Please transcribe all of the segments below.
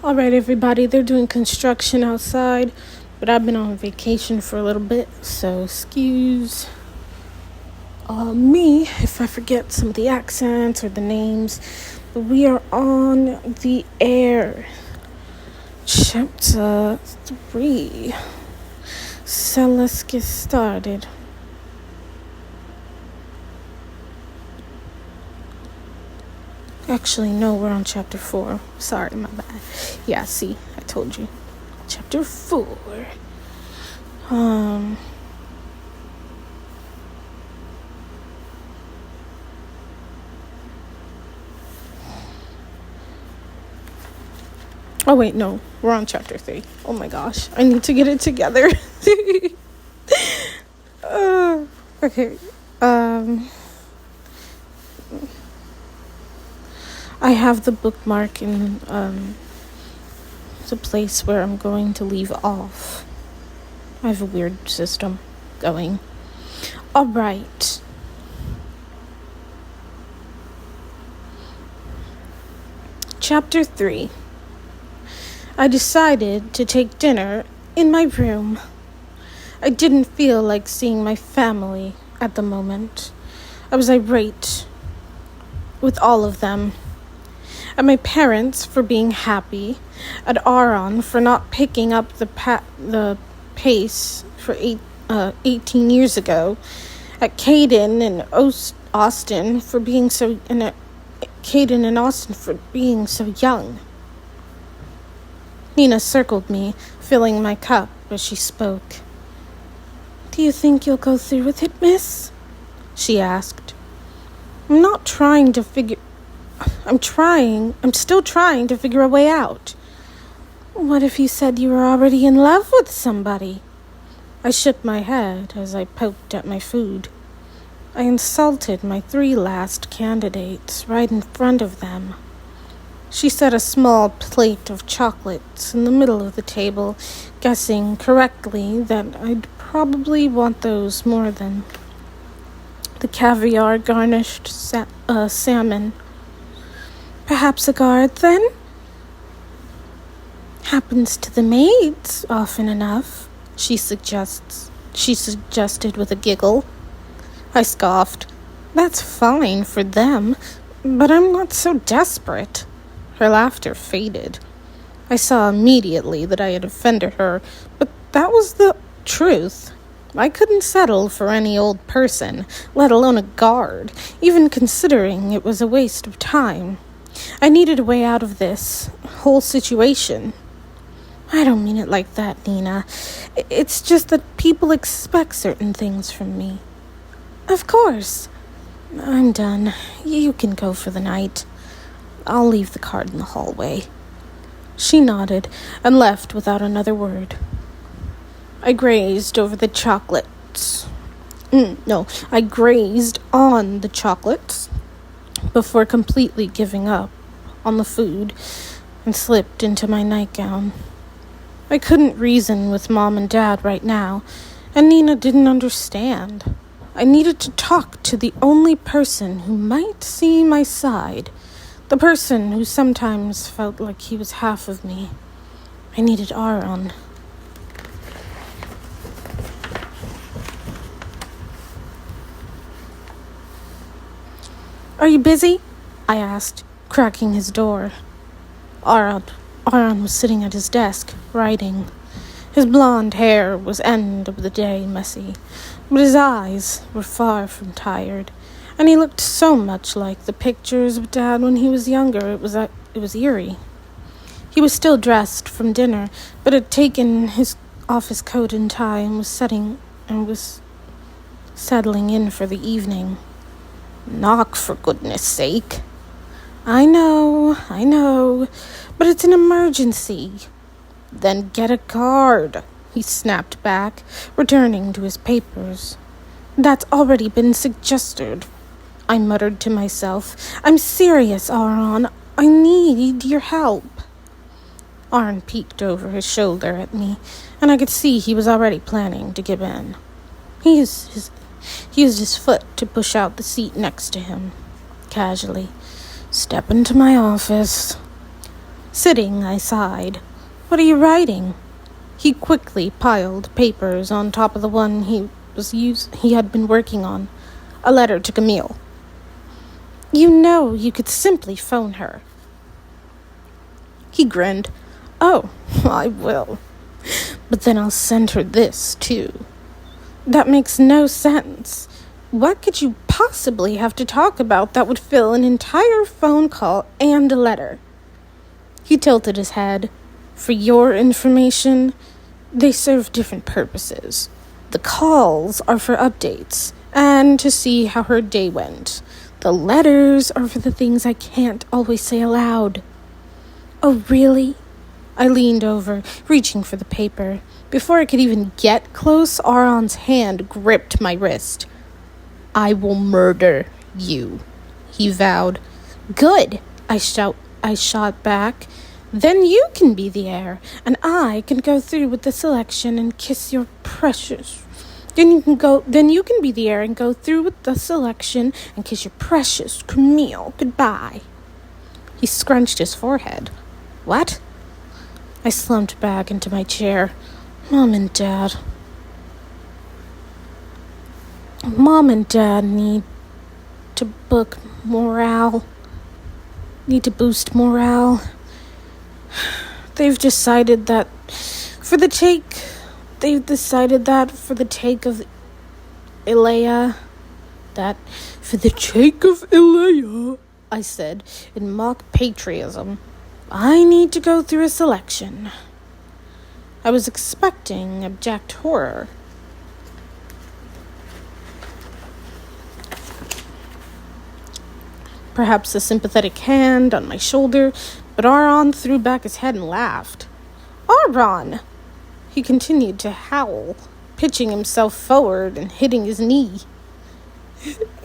All right, everybody, they're doing construction outside, but I've been on vacation for a little bit, so excuse me if I forget some of the accents or the names. But we are on the Heir, chapter 3. So let's get started. Actually, no, we're on chapter 4. Sorry, my bad. Yeah, see, I told you. Chapter 4. Oh, wait, no. We're on chapter 3. Oh, my gosh. I need to get it together. Okay. I have the bookmark in the place where I'm going to leave off. I have a weird system going. All right. Chapter 3. I decided to take dinner in my room. I didn't feel like seeing my family at the moment. I was irate with all of them. At my parents for being happy, at Aaron for not picking up the pace for 18 years ago, at Caden and Austin for being so, and at Caden and Austin for being so young. Nina circled me, filling my cup as she spoke. "Do you think you'll go through with it, miss?" she asked. I'm still trying to figure a way out. What if you said you were already in love with somebody? I shook my head as I poked at my food. I insulted my 3 last candidates right in front of them. She set a small plate of chocolates in the middle of the table, guessing correctly that I'd probably want those more than the caviar garnished salmon. Perhaps a guard, then? Happens to the maids often enough, she suggested with a giggle. I scoffed. That's fine for them, but I'm not so desperate. Her laughter faded. I saw immediately that I had offended her, but that was the truth. I couldn't settle for any old person, let alone a guard, even considering it was a waste of time. I needed a way out of this whole situation. I don't mean it like that, Nina. It's just that people expect certain things from me. Of course. I'm done. You can go for the night. I'll leave the card in the hallway. She nodded and left without another word. I grazed over the chocolates. I grazed on the chocolates before completely giving up on the food and slipped into my nightgown. I couldn't reason with Mom and Dad right now, and Nina didn't understand. I needed to talk to the only person who might see my side, the person who sometimes felt like he was half of me. I needed Aaron. Are you busy? I asked, cracking his door. Aaron was sitting at his desk, writing. His blonde hair was end of the day messy, but his eyes were far from tired, and he looked so much like the pictures of Dad when he was younger, it was eerie. He was still dressed from dinner, but had taken off his coat and tie and was settling in for the evening. Knock, for goodness sake. I know, but it's an emergency. Then get a guard, he snapped back, returning to his papers. That's already been suggested, I muttered to myself. I'm serious, Aaron. I need your help. Aaron peeked over his shoulder at me, and I could see he was already planning to give in. He used his foot to push out the seat next to him. Casually. Step into my office. Sitting, I sighed. What are you writing? He quickly piled papers on top of the one he had been working on. A letter to Camille. You know you could simply phone her. He grinned. Oh, I will. But then I'll send her this, too. That makes no sense. What could you possibly have to talk about that would fill an entire phone call and a letter? He tilted his head. For your information, they serve different purposes. The calls are for updates and to see how her day went. The letters are for the things I can't always say aloud. Oh, really? I leaned over, reaching for the paper. Before I could even get close, Aron's hand gripped my wrist. I will murder you, he vowed. Good, I shot back. Then you can be the heir, and I can go through with the selection and kiss your precious. Then you can be the heir and go through with the selection and kiss your precious Camille goodbye. He scrunched his forehead. What? I slumped back into my chair. Mom and Dad need to boost morale. They've decided that for the take of Ilea. I said in mock patriotism. I need to go through a selection. I was expecting abject horror. Perhaps a sympathetic hand on my shoulder, but Aron threw back his head and laughed. Aron! He continued to howl, pitching himself forward and hitting his knee.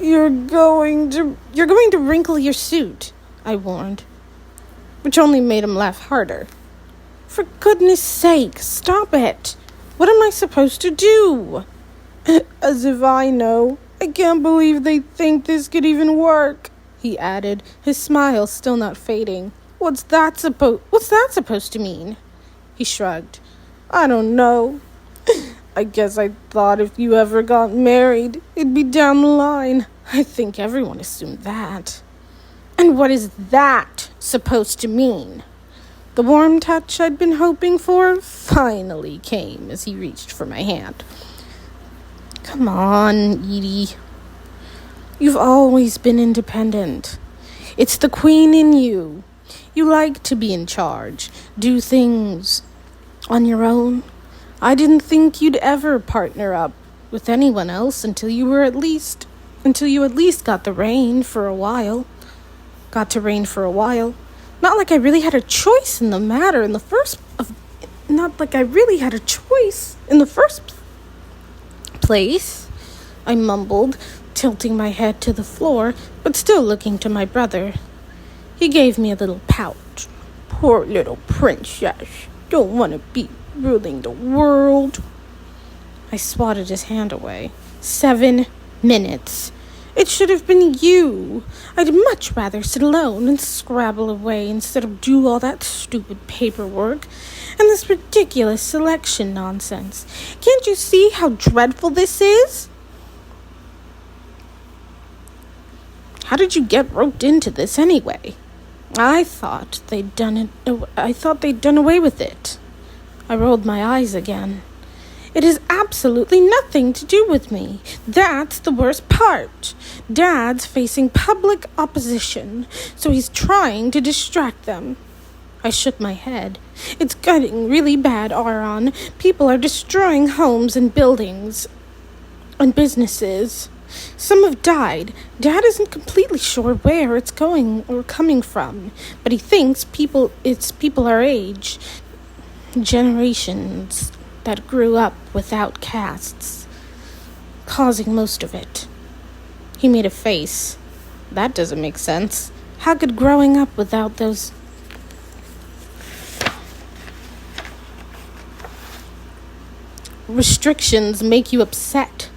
You're going to wrinkle your suit, I warned, which only made him laugh harder. For goodness sake, stop it! What am I supposed to do? As if I know. I can't believe they think this could even work, he added, his smile still not fading. What's that supposed to mean? He shrugged. I don't know. I guess I thought if you ever got married, it'd be down the line. I think everyone assumed that. And what is that supposed to mean? The warm touch I'd been hoping for finally came as he reached for my hand. Come on, Edie. You've always been independent. It's the queen in you. You like to be in charge, do things on your own. I didn't think you'd ever partner up with anyone else until you at least got to reign for a while. Not like I really had a choice in the matter in the first place, I mumbled, tilting my head to the floor, but still looking to my brother. He gave me a little pout. Poor little princess. Don't want to be ruling the world. I swatted his hand away. 7 minutes. It should have been you. I'd much rather sit alone and scrabble away instead of do all that stupid paperwork and this ridiculous selection nonsense. Can't you see how dreadful this is? How did you get roped into this anyway? I thought they'd done away with it. I rolled my eyes again. It has absolutely nothing to do with me. That's the worst part. Dad's facing public opposition, so he's trying to distract them. I shook my head. It's getting really bad, Aron. People are destroying homes and buildings and businesses. Some have died. Dad isn't completely sure where it's going or coming from, but he thinks it's people our age, generations that grew up without castes, causing most of it. He made a face. That doesn't make sense. How could growing up without those restrictions make you upset?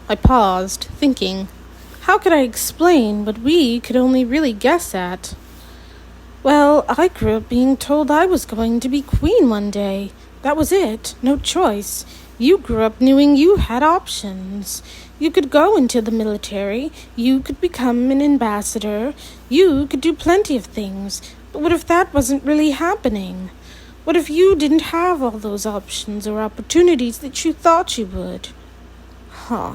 I paused, thinking, how could I explain what we could only really guess at? Well, I grew up being told I was going to be queen one day. That was it. No choice. You grew up knowing you had options. You could go into the military. You could become an ambassador. You could do plenty of things. But what if that wasn't really happening? What if you didn't have all those options or opportunities that you thought you would? Huh,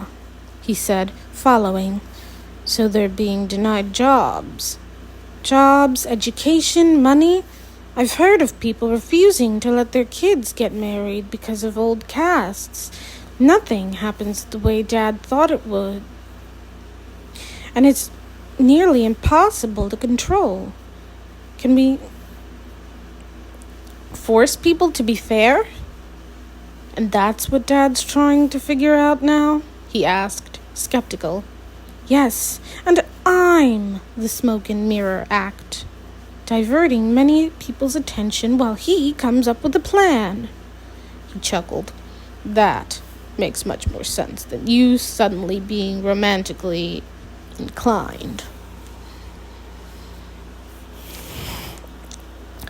he said, following. So they're being denied jobs. Jobs, education, money. I've heard of people refusing to let their kids get married because of old castes. Nothing happens the way Dad thought it would. And it's nearly impossible to control. Can we force people to be fair? And that's what Dad's trying to figure out now? He asked, skeptical. Yes, and I'm the smoke and mirror act, diverting many people's attention while he comes up with a plan. He chuckled. That makes much more sense than you suddenly being romantically inclined.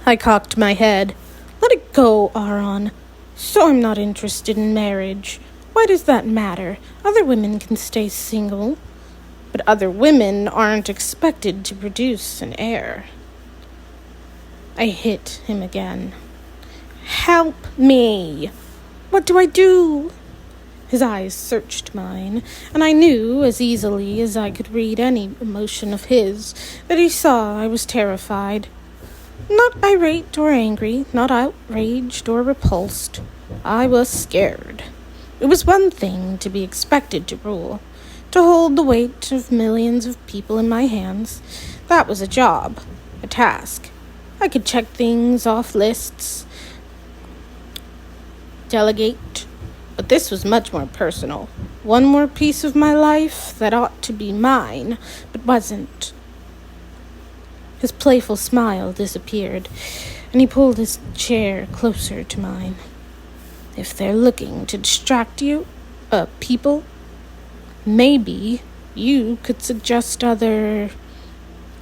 I cocked my head. Let it go, Aaron. So I'm not interested in marriage. Why does that matter? Other women can stay single. But other women aren't expected to produce an heir. I hit him again. Help me! What do I do? His eyes searched mine, and I knew as easily as I could read any emotion of his that he saw I was terrified. Not irate or angry, not outraged or repulsed. I was scared. It was one thing to be expected to rule, to hold the weight of millions of people in my hands. That was a job, a task. I could check things off lists, delegate, but this was much more personal. One more piece of my life that ought to be mine, but wasn't. His playful smile disappeared, and he pulled his chair closer to mine. If they're looking to distract you, people, maybe you could suggest other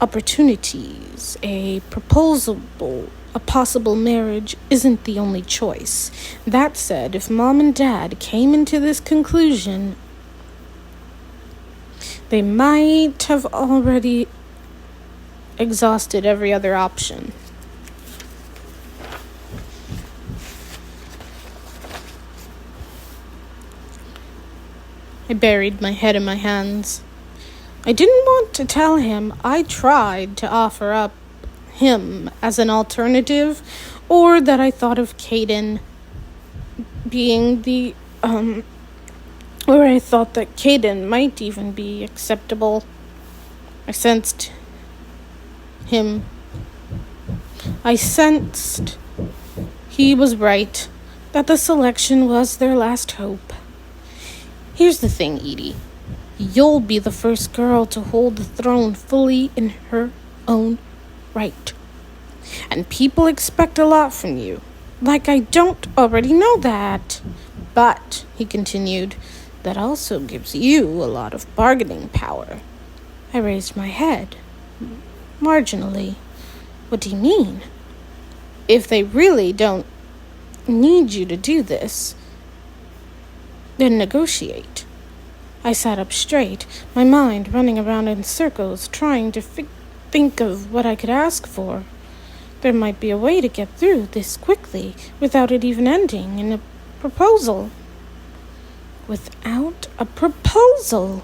opportunities. A possible marriage isn't the only choice. That said, if Mom and Dad came into this conclusion, they might have already exhausted every other option. I buried my head in my hands. I didn't want to tell him I tried to offer up him as an alternative, or that I thought of Caden being or I thought that Caden might even be acceptable. I sensed he was right, that the selection was their last hope. Here's the thing, Edie. You'll be the first girl to hold the throne fully in her own right. And people expect a lot from you. Like I don't already know that. But, he continued, that also gives you a lot of bargaining power. I raised my head. Marginally. What do you mean? If they really don't need you to do this, then negotiate. I sat up straight, my mind running around in circles, trying to think of what I could ask for. There might be a way to get through this quickly, without it even ending in a proposal. Without a proposal?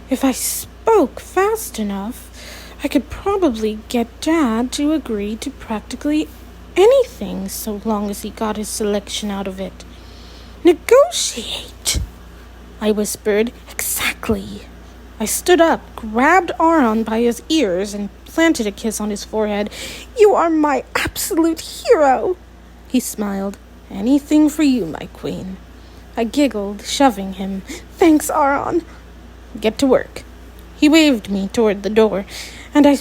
If I spoke fast enough, I could probably get Dad to agree to practically anything so long as he got his selection out of it. Negotiate, I whispered. Exactly. I stood up, grabbed Aaron by his ears, and planted a kiss on his forehead. You are my absolute hero. He smiled. Anything for you, my queen. I giggled, shoving him. Thanks, Aaron. Get to work. He waved me toward the door, and I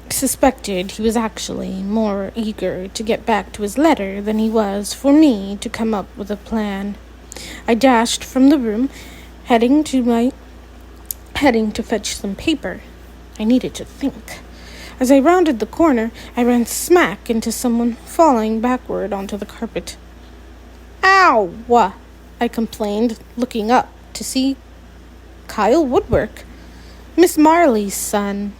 suspected he was actually more eager to get back to his letter than he was for me to come up with a plan. I dashed from the room, heading to fetch some paper. I needed to think. As I rounded the corner, I ran smack into someone falling backward onto the carpet. "Ow!" I complained, looking up to see Kyle Woodwork, Miss Marley's son.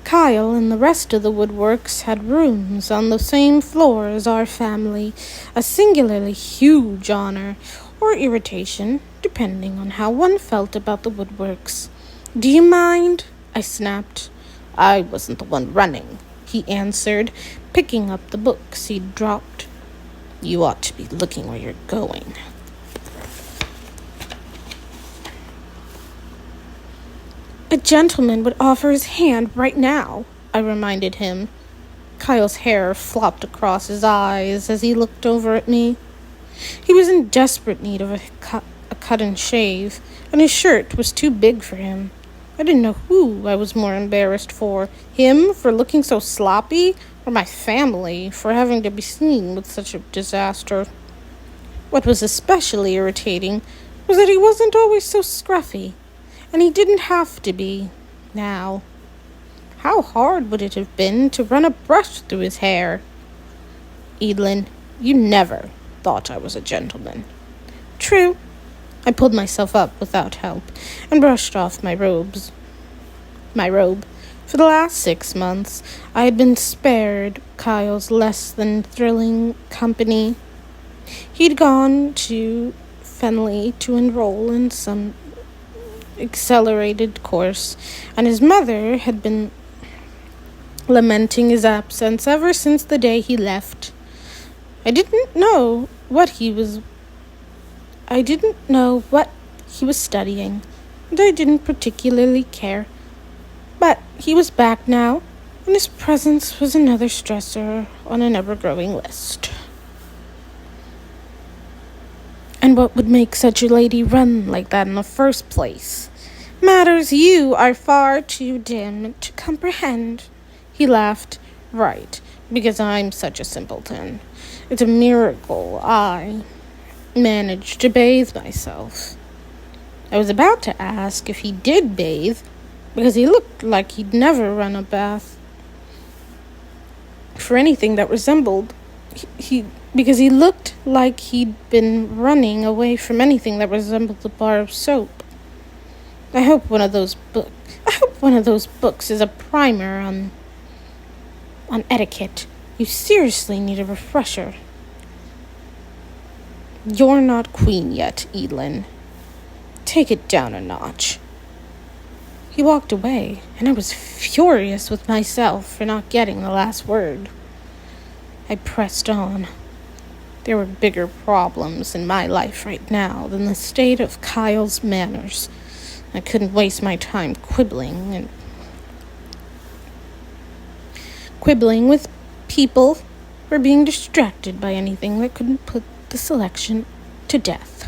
Kyle and the rest of the Woodworks had rooms on the same floor as our family, a singularly huge honor or irritation, depending on how one felt about the Woodworks. "Do you mind?" I snapped. "I wasn't the one running," he answered, picking up the books he'd dropped. "You ought to be looking where you're going." "A gentleman would offer his hand right now," I reminded him. Kyle's hair flopped across his eyes as he looked over at me. He was in desperate need of a cut and shave, and his shirt was too big for him. I didn't know who I was more embarrassed for, him for looking so sloppy, or my family for having to be seen with such a disaster. What was especially irritating was that he wasn't always so scruffy, and he didn't have to be now. How hard would it have been to run a brush through his hair? "Evelyn, you never thought I was a gentleman." "True." I pulled myself up without help and brushed off my robe. For the last 6 months, I had been spared Kyle's less than thrilling company. He'd gone to Fenley to enroll in some accelerated course, and his mother had been lamenting his absence ever since the day he left. I didn't know what he was studying, and I didn't particularly care. But he was back now, and his presence was another stressor on an ever-growing list. And what would make such a lady run like that in the first place? Matters you are far too dim to comprehend. He laughed. "Right, because I'm such a simpleton. It's a miracle I managed to bathe myself." I was about to ask if he did bathe, because he looked like he'd never run a bath for anything that resembled because he looked like he'd been running away from anything that resembled a bar of soap. I hope one of those books is a primer on etiquette. You seriously need a refresher. "You're not queen yet, Evelyn. Take it down a notch." He walked away, and I was furious with myself for not getting the last word. I pressed on. There were bigger problems in my life right now than the state of Kyle's manners. I couldn't waste my time quibbling with people or being distracted by anything that couldn't put the selection to death.